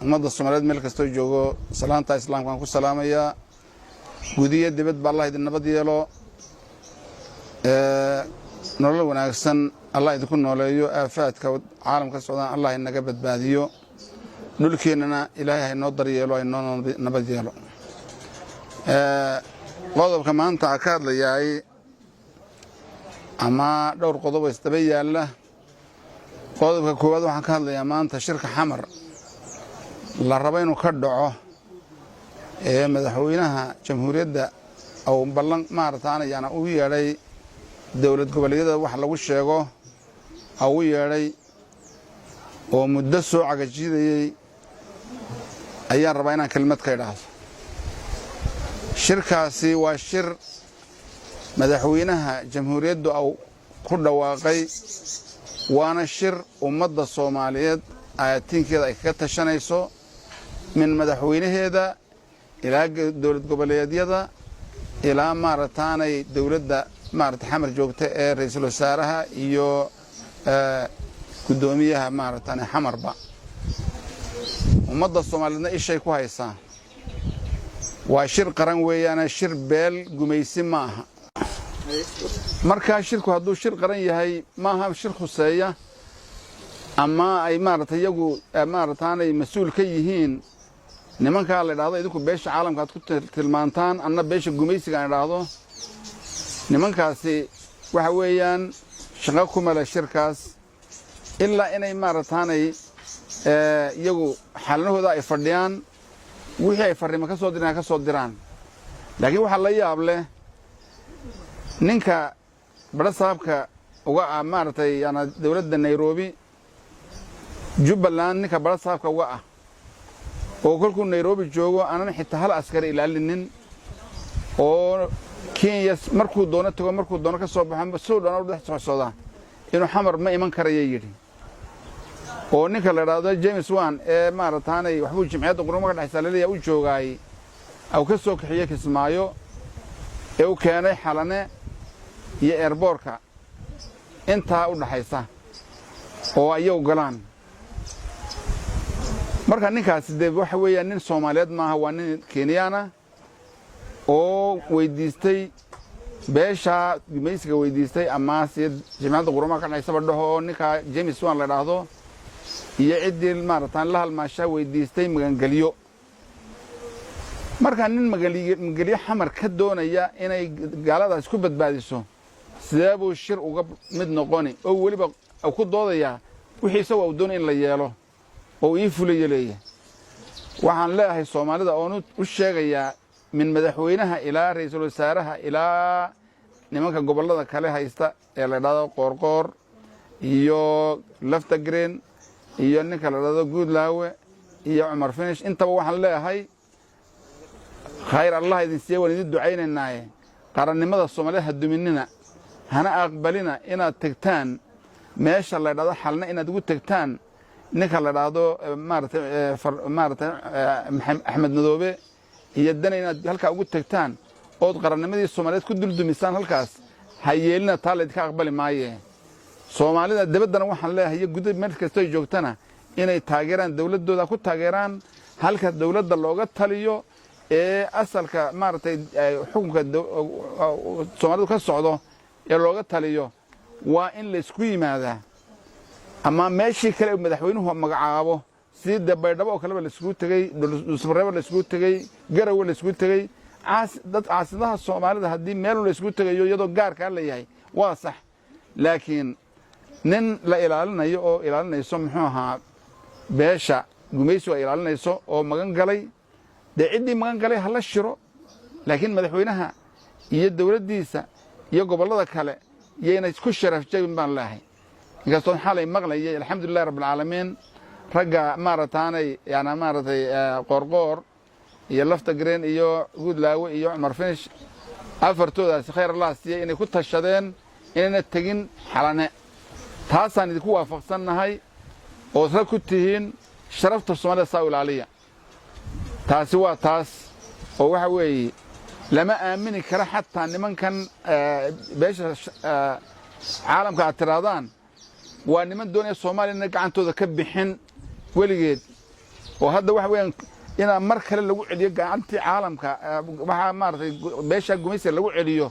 ummadda Soomaaliyeed meel kasta oo joogo salaanta islaamka ku salaamaya gudiye dibad ba Allah idin nabad yeelo nolol wanaagsan Allah idinku nooleeyo aafaadka caalamka socdaan Allah inaga badbaadiyo dhulkeenana Ilaahay noo daryeelo ay noo nabad yeelo qodobka maanta ka hadlayay ama dhowr qodob isdaba yaala qodobka koowaad waxaan ka hadlayaa maanta shirka xamar la rabo inuu ka dhaco madaxweynaha jamhuuriyadda oo ballan maartaanayana uu yeeray dawlad goboleedyada wax lagu sheego uu yeeray oo muddo soo cagajidayay ayaan rabaa inaan kelmad ka idhaahdo shirkaasi waa shir madaxweynaha jamhuuriyadda uu ku dhawaaqay waana shir ummadda Soomaaliyeed ayatiinkeeda ay ka tashanayso min madaxweynaheeda ilaa dawlad goboleedyada ilaa maartaanay dawladda xamar joogta ee ra'iisul wasaaraha iyo gudoomiyaha maartaanay xamarba ummadda Soomaaliyeedna ishay ku haysaa waa shir qaran weeyana shir beel gumaysi ma aha marka shirku hadduu shir qaran yahay ma aha shir khuseeya ama ay iyagu maartaanay mas'uul ka yihiin nimanka la yiraahdo idinku beesha caalamka aad ku tilmaantaan anna beesha gumaysiga aan yiraahdo nimankaasi waxa weeyaan shaqo ku mala shirkaas ilaa inay maartaanay iyagu xalanahooda ay fadhiyaan wixii ay farriimo ka soo diraan laakiin waxa la yaab leh ninka barasaabka uga yana dawladda Nairobi Jubbaland ninka barasaabka uga oo kolkuu Nairobi joogo aanan xitaa hal askari ilaalinin oo Kenya markuu doono tago markuu doono ka soo baxo soo dhow dhex socda inuu xamar ma iman karayo yiri oo ninka la yiraahdo James Wan ee maartaanay waxbuu jimciyada qurumada dhaxsalaya u joogay aw ka soo kaxiyay Kismaayo ee uu keenay xalane iyo airportka inta u dhaxaysa oo ay u galaan marka ninkaas waxa weeyaan nin Soomaaliyeed maaha waa nin Kenyaana oo weydiistay beesha gumaysiga weydiistay ama jimciyada qurumada dhaxaysa dhaho ninka James Wan la yiraahdo iyo cidii maartaan la halmaasha weydiistay magangaliyo marka nin magangaliyo xamar ka doonaya inay gaaladaas ku badbaadiso sidee shir uga mid noqoni oo waliba ku doodaya wixii soo doon in la yeelo oo ii fulay leeyahay waxaan leeyahay Soomaalida oo u sheegaya min madaxweynaha ilaa ra'iisul wasaaraha ilaa nimanka gobolada kale haysta ee la yiraahdo Qoorqoor iyo Lafta Green iyo ninka la yiraahdo Guudlaawe iyo Umar Finish intaba waxaan leeyahay khayr Allah idin siiyo waan idin ducaynaynaa qarannimada Soomaaliyeed haduminina hana aqbalina inaad tagtaan meesha la yiraahdo xalna inaad ugu tagtaan ninka la yiraahdo Axmed Madoobe iyo dan inaad halka ugu tagtaan oo qarannimadii Soomaaliyeed ku duldumisaan halkaas hayeelina taaleed ka aqbali maaye Soomaalida dibadana waxaan leeyahay gudub meel kasta ay joogtana inay taageeraan dawladooda ku taageeraan halka dawladda looga taliyo ee asalka xukunka Soomaalidu ka socdo ee looga taliyo waa in la isku yimaada ama meeshii kale madaxweynuhu magacaabo sida Baydhabo oo kale la isku tagay Dulsmareebo la isku tagay Garowe la isku tagay dad caasidaha Soomaalida hadii meel la isku tagayo iyadoo gaar ka leeyahay waa sax laakiin nin la ilaalinayo oo ilaalinayso muxuu ahaa beesha gumaysiga ilaalinayso oo magan galay cidii magan galay hala shiro laakiin madaxweynaha iyo dawladdiisa iyo gobolada kale yeena isku sharaf jabin baan leeyahay inkastoo xalay maqlayay alxamdulillah rabbil caalamiin raga maartaanay Qoorqoor iyo Lafta Green iyo Guudlaawe iyo Umar Finish afartoodaas khayr Allah siiyay inay ku tashadeen inay tagin xalane taasaan idinku waafaqsanahay oo isla ku tihiin sharafta Soomaaliya saa ilaaliya taasi waa taas oo waxa weeye lama aamini kara xataa nimankan beesha caalamka aad tiraadaan waa niman doonaya Soomaaliya gacantooda ka bixin weligeed وهذا واحد وين إن مركل اللي وعليه قاعدتي عالم كا مارتي بيش الجميس اللي وعليه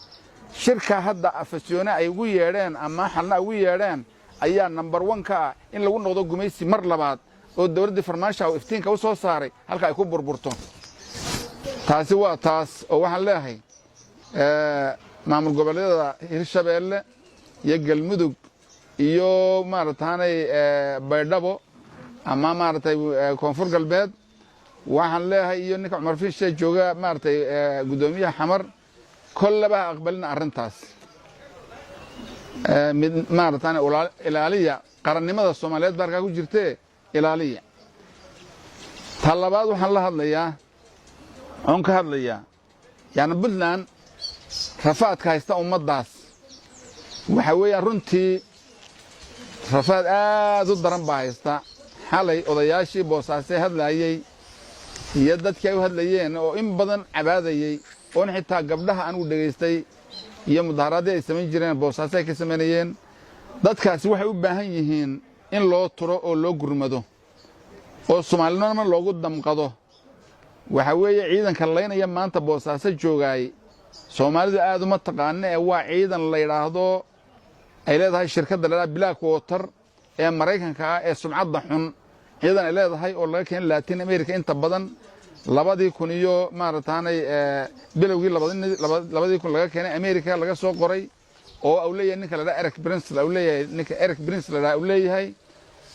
شركة هذا أفسيونا أيوي يرين أما حنا أيوي يرين أيام نمبر 1 كا إن لو نوضو جميس مر لبعض والدور دي فرماشة وإفتين كوسو صاري هل كا يكون بربرتون تاس هو تاس وواحد لاهي معمول قبل هذا الشباب يجعل مدوق يو مارتاني بيردابو أما مارتي كونفور قلبات واحد لاهي يونك عمر في شيء جوجا مارتي قدومية حمر كل بقى أقبلنا أرنتاس من مارتاني إلالية قرن ماذا الصوماليات باركا كوجرتي إلالية طلبات وحن لها هذليا عنك هذليا يعني بدلان رفعت كايستا أمداس وحويا رنتي رفعت ضد رنبايستا حالي odayaashii boosaasay hadlayay iyo dadkii ay hadlayeen oo in badan cabaadayay oo xitaa gabdhaha aan u dhageystay iyo mudaharaadii ay sameyn jireen boosaasay ka sameeyeen dadkaasi waxay u baahan yihiin in loo turo oo loo gurmado oo Soomaaliyana loogu damqado waxa weeye ciidanka leynaya maanta boosaasay joogay Soomaalida aad uma taqaan waa ciidan la yiraahdo ay leedahay shirkadda la Black Water ee Mareykanka ee sumcadda xun ciidan ay leedahay oo laga keenay Latin America inta badan 2000 iyo maartaanay bilowgii 2000 laga keenay America laga soo qoray oo awleeyahay ninka la Eric Prince la awleeyahay ninka Eric Prince la awleeyahay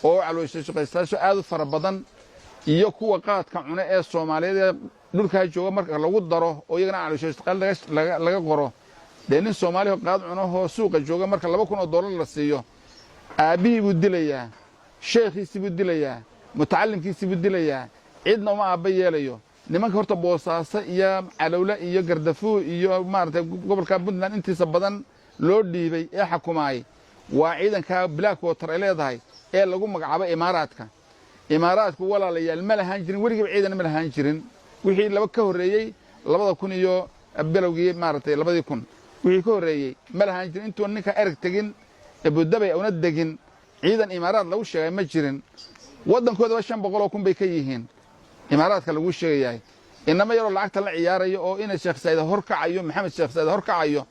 oo calooshay shaqaystaasho aad u fara badan iyo kuwa qaadka cuna ee Soomaaliyeed dhulka jooga marka lagu daro oo iyagana calooshay shaqada laga qoro deenin Soomaaliyeed qaad cuna oo suuqa jooga marka $2,000 la siiyo أبي بدليا شيخي سبدليا متعلم كي سبدليا عندنا ما أبي يليو نما كهرت بوصاصة يا علولا يا قردفو يا مارت قبل كابدنا أنت سبضن لودي بي يا حكوماي وعيدا كبلاك ووتر إلى ذاي إيه لقوم مقعبة إماراتك ولا لي الملا هانجرين ورجع عيدا الملا هانجرين وحيد لو كهريي لبض يكون يو أبلوجي مارت لبض يكون وحيد كهريي ملا هانجرين أنتوا إنك أرك تجين أبو الدبي أو ندجن عيدا إمارات لو شيء مجرين ودن كذا وشان بقولوا كم بيكيهين إمارات كلو شيء جاي إنما يرو العقد العياري أو إن الشيخ سيد هركع عيو محمد الشيخ سيد هركع عيو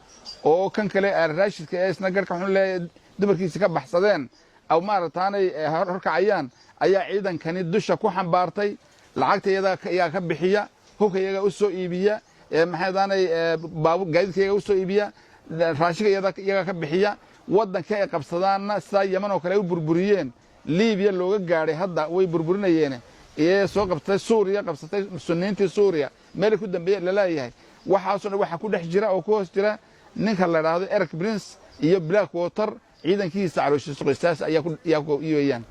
أو كان كلا الراشد كأس نجار كحول دبر كيس كب حصدين أو مارتاني هركع عيان أي عيدا كان الدشة كوحن بارتي العقد يا كبحية هو كيجا أسو إيبيا محمداني بابو جايد كيجا أسو إيبيا الراشد يا كبحية ودن كay qabsadaan sida Yemen oo kale u burburiyeen Liibiya looga gaaray hadda way burburinayeen ee soo qabtay Suuriya qabsatay sunniintii Suuriya meel ku dambeeyay la leeyahay waxa ku dhex jira oo ku hoos jira ninka la yiraahdo Eric Prince iyo Black Water ciidankiisa calooshiisa qoysaas ayaa ku iibiyaan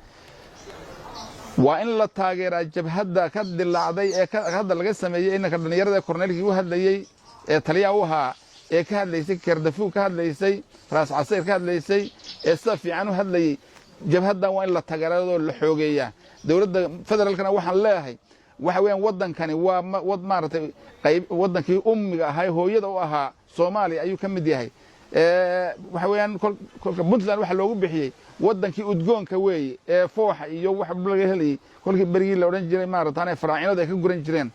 waa in la taageeraa jabhadda ka dilaacday ee hadda laga sameeyay in ka dhalinyarada korneelkii u hadlayay ee taliyaha u ahaa ee ka hadlaysay Kardafuu ka hadlaysay raas casir ka hadlaysay ee safiican u hadlayay jabhadda waa in la taageerado la xoogeeyaa dawladda federaalkana waxaan leeyahay waxa weeyaan wadankani waa wad maartay qayb wadankii ummiga ahay hooyada u ahaa Soomaaliya ayuu ka mid yahay waxa weeyaan kolka Puntland waxa loogu bixiyay wadankii udgoonka weey ee fooxa iyo wax laga helay kolkii barigii la oran jiray maartay faraacinada ay ka guran jireen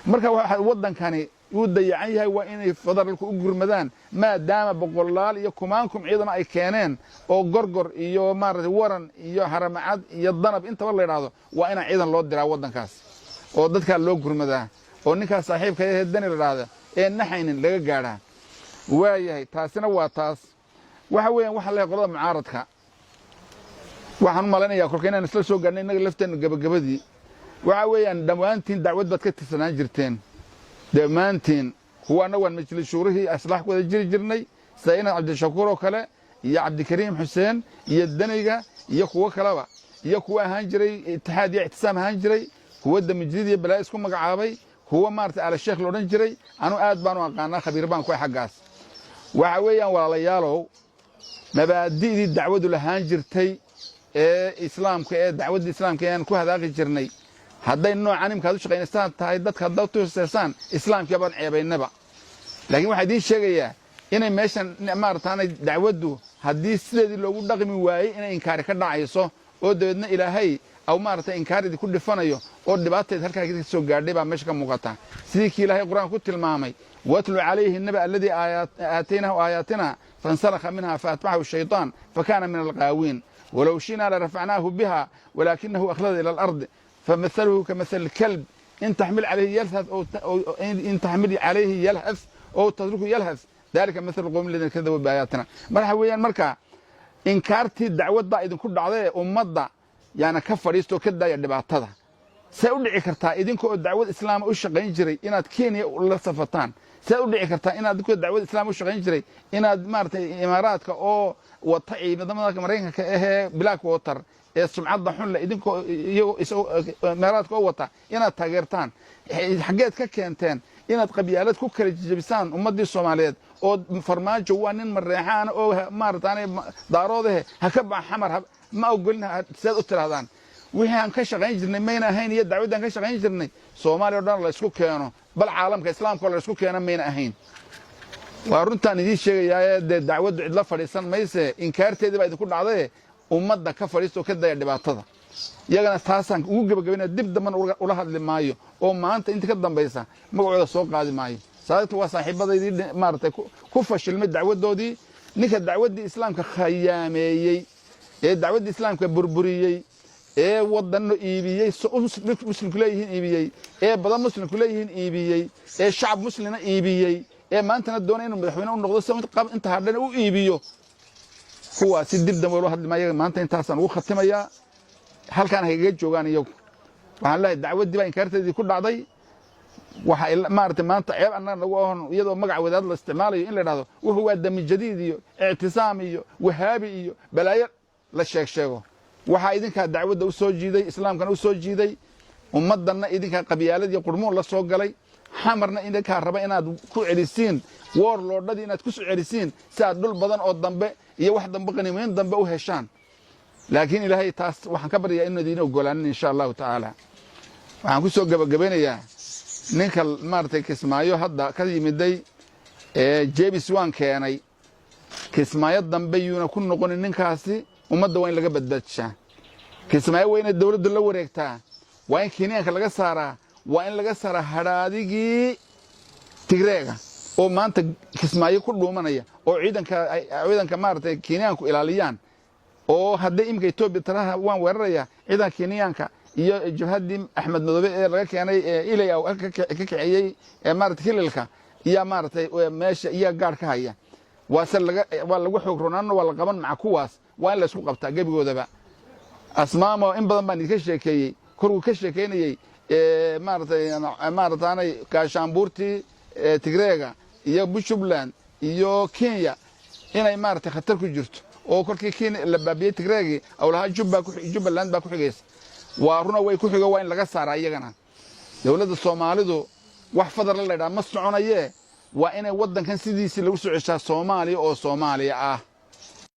marka waxa wadankani uu dayacan yahay waa inay federaalku u gurmadaan maadaama boqolaal iyo kumaankum ciidan ay keeneen oo gorgor iyo maartay waran iyo haramacad iyo danab intaba la yiraahdo waa in ciidan loo diraa wadankaas oo dadka loo gurmadaa oo ninka saaxiibka ah dani la yiraahdo ee naxaynin laga gaaraa waayahay taasina waa taas waxa weeyaan waxa la qolada mucaaradka waxaan malanayaa kolkeen aan isla soo gaarnay inaga lafteen gabagabadii waxa weeyaan dhammaantiin dacwad bad ka tirsanaan jirteen dhammaantiin kuwana waan majlis shuurihii aslax wada jirnay sayna Cabdishakuur oo kale iyo Cabdikariim Xuseen iyo Daniga iyo kuwa kaleba iyo kuwa ahaan jiray itixaad iyo ihtisaam ahaan jiray kuwa damjiid iyo balaa isku magacaabay kuwa maartay ala sheekh loo dhan jiray anu aad baan u aqaanaa khabiir baan ku xagaas waxa weeyaan walaalayaalow mabaadi'dii dacwadu lahaan jirtay ee islaamka ee dacwadda islaamka aan ku hadaaqi jirnay hadday noocan imkaad u shaqeynaysan tahay dadka hadda tuuseysaan islaamka baan ceebaynaba laakiin waxa idin sheegayaa inay meeshan maartaanay dacwadu haddii sideedii loogu dhaqmi waayay inay inkaari ka dhacayso oo dabeedna ilaahay أو مارته إنكار دي كل فنيو أو دبعت هالك كده سو قاعد بقى مش كم مقطع سيدك إلهي القرآن كنت المامي واتلو عليه النبأ الذي آتيناه آياتنا فانسلخ منها فأتبعه الشيطان فكان من الغاوين ولو شئنا لرفعناه بها ولكنه أخلد إلى الأرض فمثله كمثل الكلب إن تحمل عليه يلهث أو إن تحمل عليه يلهث أو تتركه يلهث ذلك مثل القوم الذين كذبوا بآياتنا مرحبا مركا إنكارتي الدعوة دا إذن كل دعوة أمضى يعني كفر يستو كدا يدبعتها سأدعي كرتا إذن كو الدعوة الإسلام أشغين جري إناد كينيا ولا صفتان سأدعي كرتا إناد كو الدعوة الإسلام أشغين جري إناد مارتي إماراتك أو وطعي نظامك مرينك كإيه بلاك ووتر السمعات ضحون إذن كو إماراتك أو وطع إناد تاغيرتان حاجات ككينتين inaad qabyaalad ku kala jabisaan ummadii Soomaaliyeed oo farmaajo waa nin mareexaan oo maartaan daaroodahe ha ka baa xamar ma ogolna saad u tiraadaan wixii aan ka shaqayn jirnay mayna ahayn iyo dacwadan ka shaqayn jirnay Soomaaliya dhan la isku keeno bal caalamka islaamka la isku keeno mayna ahayn waa runtaan idin sheegayaa dacwadu cid la fadhiisan mayse inkaarteedii baa idinku dhacday ummadda ka fadhiisto ka daya dhibaatada iyagana taasan ugu gabagabina dib daman ula hadli maayo oo maanta inta ka dambaysa magacooda soo qaadi maayo sababtoo waa saaxiibadeedii maartay ku fashilmay dacwadoodii ninka dacwadii islaamka khayaameeyay ee dacwadii islaamka burburiyay ee wadano iibiyay muslimku leeyihiin iibiyay ee badan muslimku leeyihiin iibiyay ee shacab muslina iibiyay ee maantana doonay inuu madaxweyne u noqdo sababta qab inta hadhan u iibiyo kuwa si dib daman ula hadli maayo maanta intaasan ugu khatimayaa halkaan hayga joogaan iyagu waxaan leeyahay dacwadii baa inkaarteedii ku dhacday waxa maartay maanta ceeb annaga nagu oon iyadoo magac wadaad la isticmaalayo in la yiraahdo wuxuu waa dami jadiid iyo i'tisaam iyo wahaabi iyo balaayo la sheego waxa idinka dacwadda u soo jiiday islaamkana u soo jiiday ummadana idinka qabyaalad iyo qurmoon la soo galay xamarna idinka raba inaad ku celisiin warlordadii inaad ku soo celisiin si aad dhul badan oo dambe iyo wax dambe qaniimeen dambe u heshaan laakiin ilaahay taas waxaan ka baryaa inuu idin ogolaanin insha Allah ta'ala waxaan ku soo gabagabeynayaa ninka maartay Kismaayo hadda ka yimiday James Wan keenay Kismaayo dambe yuuna ku noqon ninkaasi ummadda waa in laga badbaadshaa Kismaayo waa in dawladdu la wareegtaa waa in Kenyaanka laga saaraa waa in laga saaraa hadaadigii Tigreega oo maanta Kismaayo ku dhuumanaya oo ciidanka maartay Kenyaanku ilaaliyaan oo hadday imka Itoobiya taraha waan weeraraya ciidanka Kenyaanka iyo jabhadii Axmed Madoobe ee laga keenay ilay oo ka kiciyay maartay hililka iyo maartay meesha iyo gaar ka haya waa lagu xoog roonaan waa la qaban maca kuwaas waa in la isku qabtaa gabigoodaba asmaamo in badan baan idinka sheekeeyay korku ka sheekeynayay maartay Gaashaanbuurtii Tigreega iyo Puntland iyo Kenya inay maartay khatar ku jirto oo korkii Kenya la baabiyay Tigreegi aw laha Jubbaland baa ku xigaysa waa runa way ku xigo waa in laga saaraa iyagana dawladda Soomaalidu wax fadar la leeyahay ma soconayee waa inay wadankan sidiisii lagu soo ceshaa Soomaaliya oo Soomaaliya ah